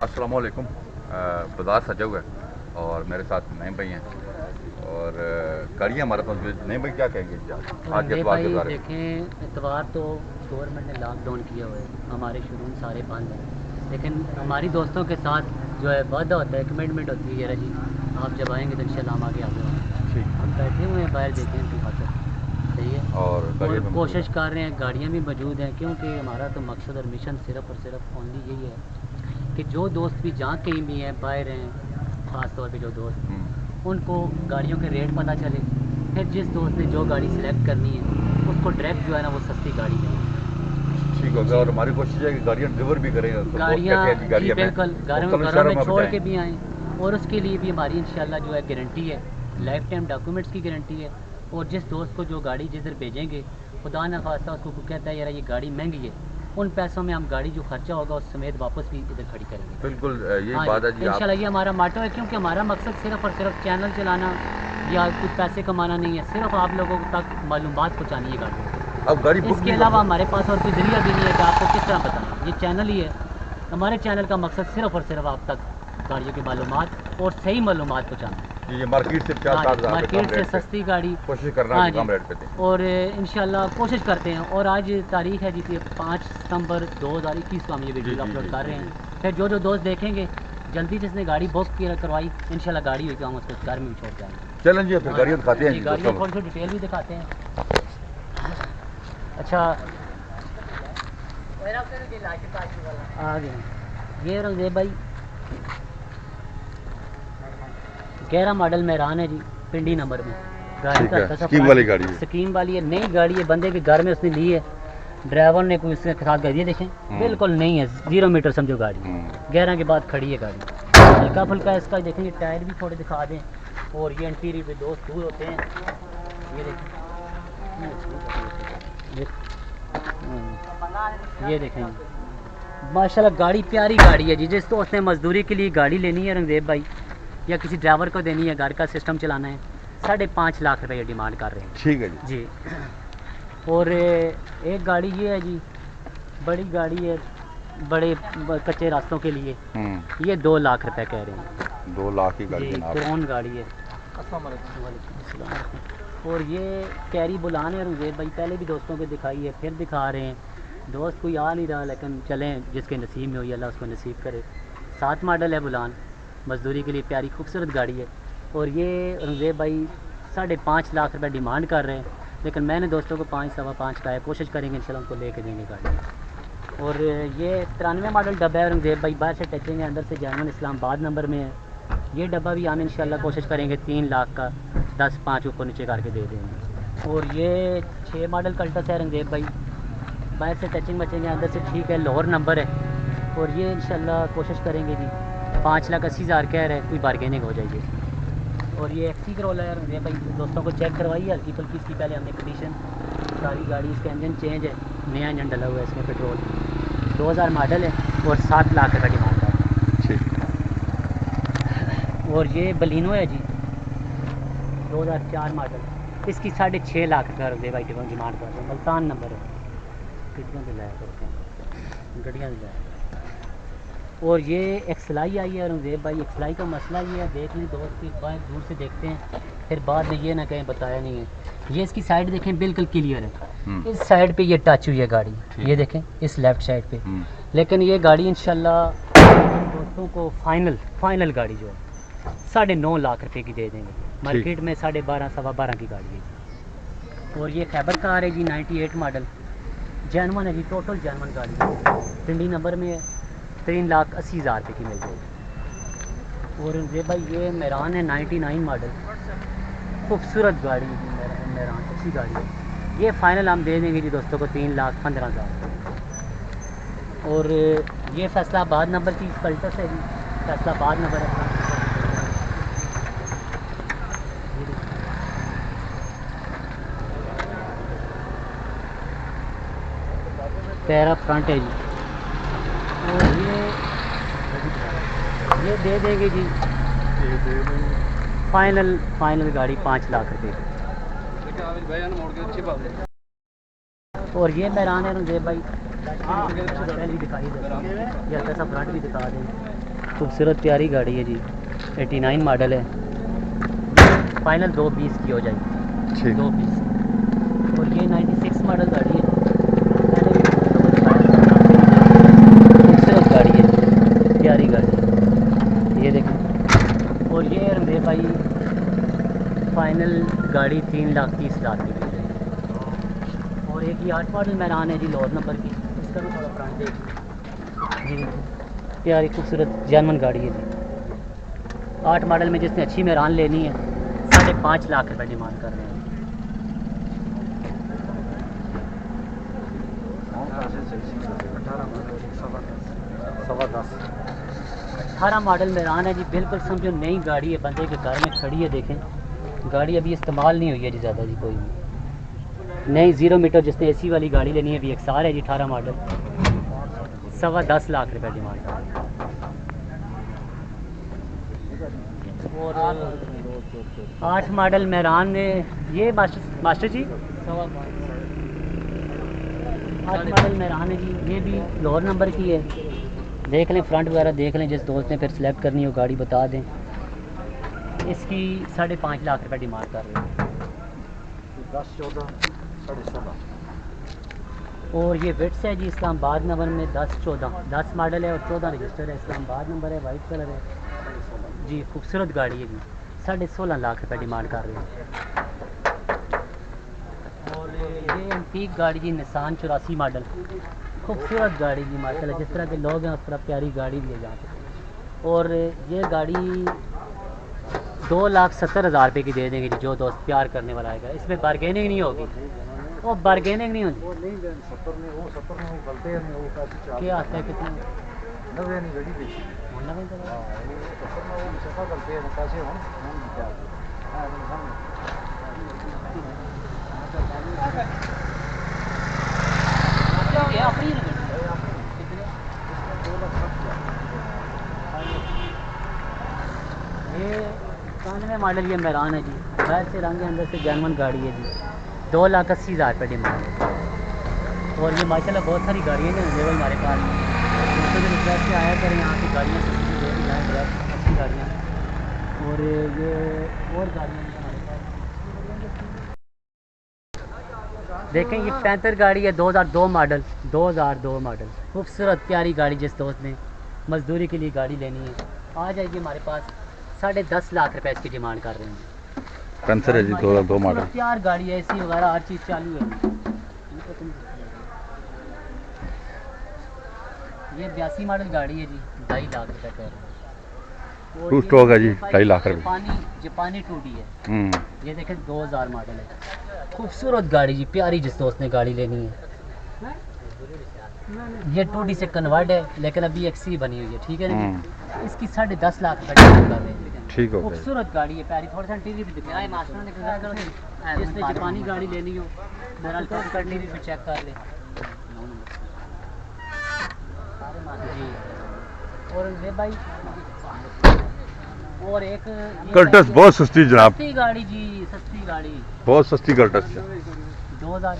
अस्सलाम वालेकुम। बाज़ार सजा हुआ है और मेरे साथ नईम भाई हैं और गाड़ियाँ हमारे पास नईम भाई क्या कहेंगे आज के इतवार के बारे में? देखें, इतवार तो गवर्नमेंट ने लॉकडाउन किया हुआ है, हमारे शोरूम सारे बंद हैं। लेकिन हमारी दोस्तों के साथ जो है वादा होता है, कमिटमेंट होती है, यार जी आप जब आएंगे तो इंशाल्लाह हम आगे आगे ठीक। हम बैठे हुए हैं बाहर, देखें उनकी खातर सही है। और कोशिश कर रहे हैं, गाड़ियाँ भी मौजूद हैं, क्योंकि हमारा तो मकसद और मिशन सिर्फ़ और सिर्फ ओनली यही है कि जो दोस्त भी जहाँ कहीं भी हैं, बाहर हैं, ख़ास तौर पे जो दोस्त, उनको गाड़ियों के रेट पता चले, फिर जिस दोस्त ने जो गाड़ी सिलेक्ट करनी है उसको डायरेक्ट जो है ना वो सस्ती गाड़ी दें। ठीक होगा और हमारी कोशिश है कि गाड़ियाँ डिलीवर भी करें, तो गाड़ियाँ बिल्कुल घरों में छोड़ के भी भी आएँ, और उसके लिए भी हमारी इंशाल्लाह जो है गारंटी है, लाइफ टाइम डॉक्यूमेंट्स की गारंटी है। और जिस दोस्त को जो गाड़ी जिधर भेजेंगे, खुदा न खास्ता उसको कोई कहता है यार ये गाड़ी महंगी है, उन पैसों में हम गाड़ी जो खर्चा होगा उस समेत वापस भी इधर खड़ी करेंगे। बिल्कुल यही बात है जी। इंशाल्लाह ये हमारा माटो है, क्योंकि हमारा मकसद सिर्फ और सिर्फ चैनल चलाना या कुछ पैसे कमाना नहीं है, सिर्फ आप लोगों तक मालूमात पहुँचानी है गाड़ी। अब गाड़ी इसके अलावा हमारे पास और कोई जरिया भी नहीं है कि आपको किस तरह बताएं, ये चैनल ही है। हमारे चैनल का मकसद सिर्फ और सिर्फ आप तक गाड़ियों की मालूमात और सही मालूमात पहुँचाना। ये मार्केट से 4-7 हज़ार मार्केट से सस्ती गाड़ी कोशिश कर रहा है कम रेट पे दें, और इंशाल्लाह कोशिश करते हैं। और आज तारीख है जी 5 सितंबर 2021 को हम ये वीडियो अपलोड कर रहे हैं। फिर जो दोस्त देखेंगे, जल्दी जिसने गाड़ी बुक करवाई, इंशाल्लाह गाड़ी हुई तो हम उसको घर में भी छोड़ जाएंगे। चलें जी, फिर गाड़ियाँ दिखाते हैं। गाड़ियाँ थोड़ी सी डिटेल भी दिखाते हैं। अच्छा आ गए ये रंगदेव भाई, 11 मॉडल मेहरान है जी, पिंडी नंबर में गाड़ी का स्कीम वाली गाड़ी है। स्कीम वाली है, नई गाड़ी है, बंदे के घर में उसने ली है, ड्राइवर ने कोई उसके साथ गाड़ी देखें बिल्कुल नहीं है, 0 मीटर समझो गाड़ी 11 के बाद खड़ी है गाड़ी, हल्का फुल्का इसका देखेंगे, टायर भी थोड़े दिखा दें। और ये इंटीरियर पे दोस्त दूर होते हैं, ये देखें, ये देखें माशाल्लाह गाड़ी प्यारी गाड़ी है जी। जिस दोस्त ने मजदूरी के लिए गाड़ी लेनी है रंगदेव भाई, या किसी ड्राइवर को देनी है, घर का सिस्टम चलाना है, 5.5 लाख रुपये डिमांड कर रहे हैं। ठीक है जी। और एक गाड़ी ये है जी, बड़ी गाड़ी है, बड़े कच्चे रास्तों के लिए, ये 2 लाख रुपए कह रहे हैं। 2 लाख की गाड़ी कौन गाड़ी है। और ये कैरी बुलान है रंगदेव भाई, पहले भी दोस्तों को दिखाई है, फिर दिखा रहे हैं। दोस्त कोई आ नहीं रहा, लेकिन चलें जिसके नसीब में हुई अल्लाह उसको नसीब करे। 7 मॉडल है बुलान, मजदूरी के लिए प्यारी खूबसूरत गाड़ी है। और ये रंगदेव भाई 5.5 लाख रुपए डिमांड कर रहे हैं, लेकिन मैंने दोस्तों को 5 सवा 5 का है, कोशिश करेंगे इंशाल्लाह उनको लेके देंगे गाड़ी। और ये 93 मॉडल डब्बा है रंगदेव भाई, बाहर से टचिंग है, अंदर से जर्मन इस्लामाबाद नंबर में है। ये डब्बा भी हम इंशाल्लाह कोशिश करेंगे 3 लाख का 10-5 ऊपर नीचे करके दे देंगे। और ये 6 मॉडल कल्टस है रंगदेव भाई, बाहर से टचिंग बचेंगे, अंदर से ठीक है, लाहौर नंबर है। और ये इंशाल्लाह कोशिश करेंगे जी 5,80,000 कह रहे हैं, कोई बार्गेनिंग हो जाएगी। और ये एक्सी करोला है रंगदेव भाई, दोस्तों को चेक करवाइए हल्की फुल्की इसकी, पहले हमने कंडीशन सारी गाड़ी, इसका इंजन चेंज है, नया इंजन डला हुआ है इसमें, पेट्रोल 2000 मॉडल है और 7 लाख रुपये डिमांड है। और ये बलिनो है जी 2004 मॉडल, इसकी 6.5 लाख रुपये रंगदेव भाई डिमांड कर रहे हैं, मुल्तान नंबर है, गड्डियाँ दिलाया करते, गड्डियाँ दिलाया। और ये एक्सलाई आई है रंगदेव भाई, एक्सलाई का मसला ये है, देख लें दोस्त एक बार दूर से देखते हैं, फिर बाद में ये ना कहें बताया नहीं है। ये इसकी साइड देखें बिल्कुल क्लियर है, इस साइड पे ये टच हुई है गाड़ी, ये देखें इस लेफ़्ट साइड पे। लेकिन ये गाड़ी इंशाल्लाह दोस्तों को फाइनल गाड़ी जो है 9.5 लाख रुपए की दे देंगे, मार्केट में 12.5 सवा 12 की गाड़ी है। और ये खैबर कार है जी 98 मॉडल, जर्मन है जी, टोटल जर्मन गाड़ी है, पिंडी नंबर में है, 3,80,000 रुपये की मिल जाएगी। और ये भाई ये मेहरान है 99 मॉडल, खूबसूरत गाड़ी है मेहरान, अच्छी गाड़ी है। ये फाइनल हम दे देंगे जी दोस्तों को 3,15,000। और ये फैसलाबाद नंबर की कल्टस है जी, फैसलाबाद नंबर है, पैरा फ्रंट है जी। और ये दे देंगे जी फाइनल गाड़ी 5 लाख रुपए की। और ये मेहरान है रंगदेव भाई, पहले दिखाई दे, या कैसा फ्रंट भी दिखा दें। खूबसूरत प्यारी गाड़ी है जी, 89 मॉडल है। फाइनल 220 की हो जाएगी, ठीक। 220। और ये 96 मॉडल गाड़ी है, खूबसूरत गाड़ी है, प्यारी गाड़ी है, ये देखें। और ये रंधे भाई फाइनल गाड़ी 3,30,000 की मिल जाएगी। और एक ये 8 मॉडल मैरान है जी, लोअर नंबर की, इसका भी थोड़ा फ्रंट देखिए जी, प्यारी खूबसूरत जर्मन गाड़ी है जी। 8 मॉडल में जिसने अच्छी मैरान लेनी है 5.5 लाख रुपए डिमांड कर रहे हैं। 18 मॉडल मैरान है जी, बिल्कुल समझो नई गाड़ी है, बंदे के घर में खड़ी है। देखें गाड़ी अभी इस्तेमाल नहीं हुई है जी ज़्यादा जी, कोई भी नई 0 मीटर जिसने एसी वाली गाड़ी लेनी है अभी एक साल है जी। 18 मॉडल 10.25 लाख रुपए डिमांड कर रहे हैं। और 8 मॉडल मैरान में ये मास्टर जी 8 मॉडल मैरान है जी, ये भी लोअर नंबर की है। देख लें फ्रंट वगैरह देख लें, जिस दोस्त ने फिर सेलेक्ट करनी हो गाड़ी बता दें। इसकी 5.5 लाख रुपए डिमांड कर रहे हैं। 10-14 16.5। और ये विट्स है जी, इस्लामाबाद नंबर में 10 मॉडल है और 14 रजिस्टर है, इस्लामाबाद नंबर है, वाइट कलर है जी, खूबसूरत गाड़ी है जी। 16.5 लाख रुपए डिमांड कर रहे हैं। और ये एंटीक गाड़ी जी, निसान 84 मॉडल, खूबसूरत गाड़ी जी माशाल्लाह, जिस तरह के लोग हैं उस तरह प्यारी गाड़ी भी है यहाँ पे। और ये गाड़ी 2,70,000 रुपये की दे देंगे जी, जो दोस्त प्यार करने वाला आएगा। इसमें बार्गेनिंग नहीं होगी, वो बार्गेनिंग नहीं होती। वो नहीं देन 70 में वो गलते हैं, वो पैसे चार्ज क्या आता है कितना? 90 नहीं गड़ी बेची। बोलना भाई हां वो 70 में वो सफा करते हैं पैसे हो हम क्या। हां ये अपनी नहीं कितने 2 लाख ये 91 मॉडल ये मैरान है जी, बाहर से रंग है अंदर से जर्मन गाड़ी है जी। 2,80,000 रुपये डिमांड है। और ये माशाल्लाह बहुत सारी गाड़ियाँ हैं अवेलेबल हमारे पास। दोस्तों के रिक्वेस्ट से आया करें, यहाँ की गाड़ियाँ सस्ती दे दी जाएँ, बहुत अच्छी गाड़ियाँ। और ये और गाड़ियाँ हैं हमारे पास, देखें ये 65 गाड़ी है, 2002 मॉडल, 2002 मॉडल, खूबसूरत प्यारी गाड़ी। जिस दोस्त ने मजदूरी के लिए गाड़ी लेनी है आ जाएगी हमारे पास। 10.5 लाख रुपए इसकी डिमांड कर रहे हैं। पेंसर है जी, 2 मॉडल, प्यार गाड़ी है, एसी वगैरह हर चीज़ चालू है। ये 82 मॉडल गाड़ी है जी, 2.5 लाख रुपए कह रहे हैं। और टू ये स्ट्रोक है जी, 2.5 लाख रुपए। जापानी 2D है, हम्म, ये देखें 2000 मॉडल है, खूबसूरत गाड़ी जी प्यारी, जिस दोस्त ने गाड़ी लेनी है। ये 2D से कन्वर्ट है लेकिन अभी XC बनी हुई है, ठीक है ना जी? इसकी 10.5 लाख रुपए डिमांड कर रहे हैं। ठीक हो गया। खूबसूरत गाड़ी है प्यारी, थोड़ा सा टीवी भी दिखाए मास्टर ने, जिसने जापानी गाड़ी लेनी हो बहरहाल कर टीवी पे चेक कर ले जी। और ये भाई और एक कर्टस बहुत सस्ती जनाब, सस्ती गाड़ी जी, सस्ती गाड़ी, बहुत सस्ती कर्टस है। 2000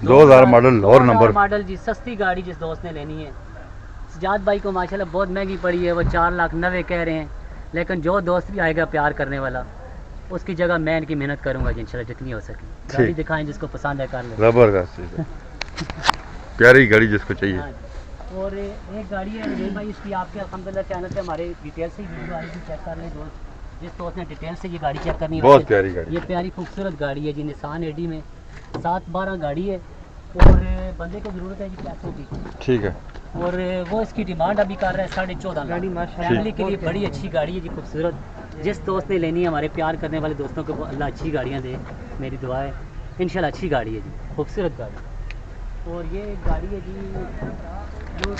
2000 मॉडल और नंबर मॉडल जी, सस्ती गाड़ी जिस दोस्त ने लेनी है। सजाद भाई को माशाल्लाह बहुत महंगी पड़ी है, वो 4,90,000 कह रहे हैं, लेकिन जो दोस्त भी आएगा प्यार करने वाला उसकी जगह मैं इनकी मेहनत करूंगा जी इंशाल्लाह जितनी हो सके। गाड़ी दिखाएं जिसको पसंद है कर ले, जबरदस्त प्यारी गाड़ी जिसको चाहिए। हाँ। और एक गाड़ी है रजील भाई, इसकी आपके अल्हम्दुलिल्लाह चैनल पे हमारे डिटेल से ही वीडियो आएगी, चेक कर लें दोस्त। जिस दोस्त ने डिटेल से ये गाड़ी चेक करनी है, बहुत प्यारी गाड़ी, ये प्यारी खूबसूरत गाड़ी है जी, निसान एडी में 712 गाड़ी है। और बंदे को ज़रूरत है जी पैसों की, ठीक है। और वो इसकी डिमांड अभी कर रहा है 14.5 लाख। फैमिली के लिए बड़ी अच्छी गाड़ी है जी, खूबसूरत। जिस दोस्त ने लेनी है, हमारे प्यार करने वाले दोस्तों को अल्लाह अच्छी गाड़ियाँ दे, मेरी दुआ है इंशाल्लाह। अच्छी गाड़ी है जी, खूबसूरत गाड़ी। और ये गाड़ी है जी जो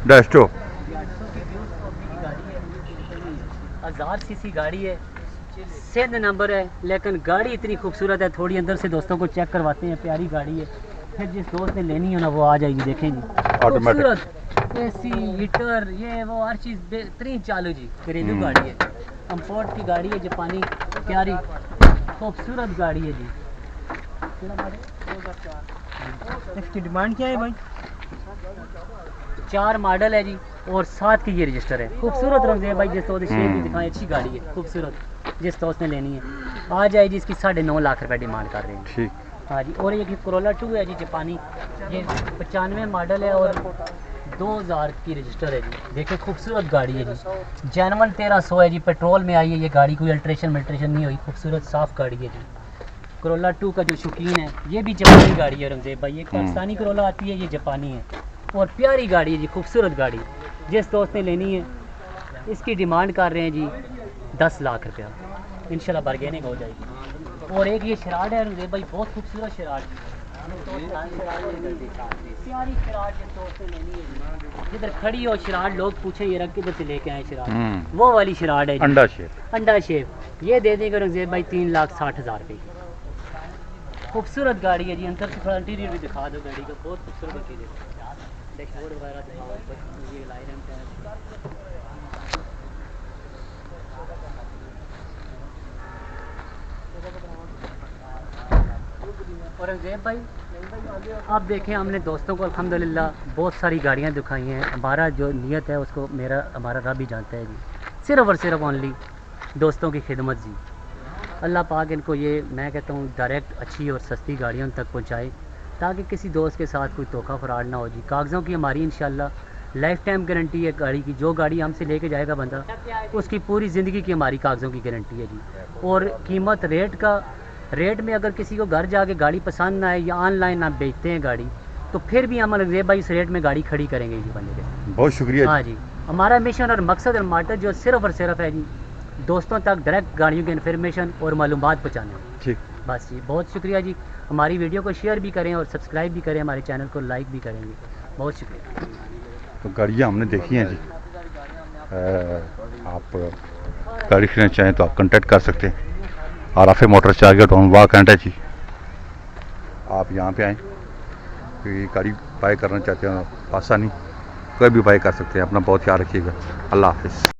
डेस्टो 1000 सीसी गाड़ी है, सिंध नंबर है, लेकिन गाड़ी इतनी खूबसूरत है। थोड़ी अंदर से दोस्तों को चेक करवाते हैं, प्यारी गाड़ी है। फिर जिस दोस्त ने लेनी है ना वो आ जाएगी, देखें जी खूबसूरत एसी हीटर ये वो हर चीज़ बेहतरीन चालू जी, घरेलू गाड़ी है, कंफर्ट की गाड़ी है, जापानी प्यारी खूबसूरत गाड़ी है जी। इसकी डिमांड क्या है भाई? 4 मॉडल है जी और 7 की ये रजिस्टर है। खूबसूरत रंग है भाई, जिस दोस्त शेप भी दिखाएं, अच्छी गाड़ी है खूबसूरत, जिस दोस्त ने लेनी है आ जाए जी। इसकी 9.5 लाख रुपए डिमांड कर रहे हैं। ठीक। हाँ जी। और ये कोरोला 2 है जी जापानी, ये 95 मॉडल है और 2000 की रजिस्टर है जी। देखिए खूबसूरत गाड़ी है जी, जैनवन 1300 है जी, पेट्रोल में आई है ये गाड़ी, कोई अल्ट्रेशन मल्ट्रेशन नहीं हुई, खूबसूरत साफ़ गाड़ी है जी। कोरोला 2 का जो शौकीन है, ये भी जापानी गाड़ी है रंगजेब भाई, एक पाकिस्तानी कोरोला आती है, ये जापानी है और प्यारी गाड़ी है जी, खूबसूरत गाड़ी। जिस दोस्त ने लेनी है इसकी डिमांड कर रहे हैं जी 10 लाख रुपया, इंशाल्लाह बारगेनिंग हो जाएगी। और एक ये शराड है रंगजेब भाई, बहुत खूबसूरत शराड, प्यारी शराड, जिस दोस्त ने लेनी है जिधर खड़ी हो शराड लोग पूछे ये रख किधर से लेके आए शराड, वो वाली शराड है जी। अंडा शेप, अंडा शेप ये दे देंगे रंगजेब भाई 3,60,000 रुपये की। खूबसूरत गाड़ी है जी, अंदर से थोड़ा इंटीरियर भी दिखा दो गाड़ी का, बहुत खूबसूरत चीज़ है। डैशबोर्ड वगैरह दिखाओ, ये लाइट है। और रंगजेब भाई आप देखें, हमने दोस्तों को अल्हम्दुलिल्लाह बहुत सारी गाड़ियां दिखाई हैं। हमारा जो नीयत है उसको हमारा रब ही जानता है जी, सिर्फ़ और सिर्फ ओनली दोस्तों की खिदमत जी। अल्लाह पाक इनको ये मैं कहता हूँ डायरेक्ट अच्छी और सस्ती गाड़ियों तक पहुँचाए, ताकि किसी दोस्त के साथ कोई धोखा फराड ना हो जी। कागज़ों की हमारी इंशाल्लाह लाइफ टाइम गारंटी है गाड़ी की, जो गाड़ी हमसे लेके जाएगा बंदा उसकी पूरी ज़िंदगी की हमारी कागज़ों की गारंटी है जी। और कीमत रेट में अगर किसी को घर जाके गाड़ी पसंद ना आए या ऑनलाइन आप बेचते हैं गाड़ी, तो फिर भी हम रंगजेब भाई इस रेट में गाड़ी खड़ी करेंगे जी बंदे के। बहुत शुक्रिया। हाँ जी, हमारा मिशन और मकसद और मार्टर जो सिर्फ़ और सिर्फ है जी दोस्तों तक डायरेक्ट गाड़ियों की इन्फॉर्मेशन और मालूमात पहुँचाना। ठीक, बस जी, बहुत शुक्रिया जी। हमारी वीडियो को शेयर भी करें और सब्सक्राइब भी करें, हमारे चैनल को लाइक भी करेंगे। बहुत शुक्रिया। तो गाड़ियाँ हमने देखी हैं जी, आप गाड़ी खरीदना चाहें तो आप कांटेक्ट कर सकते हैं। आराफे motor target on walk and है जी, आप यहाँ पे आएँ, कोई गाड़ी बाय करना चाहते हैं आसानी कोई भी बाय कर सकते हैं। अपना बहुत ख्याल रखिएगा। अल्लाह हाफिज़।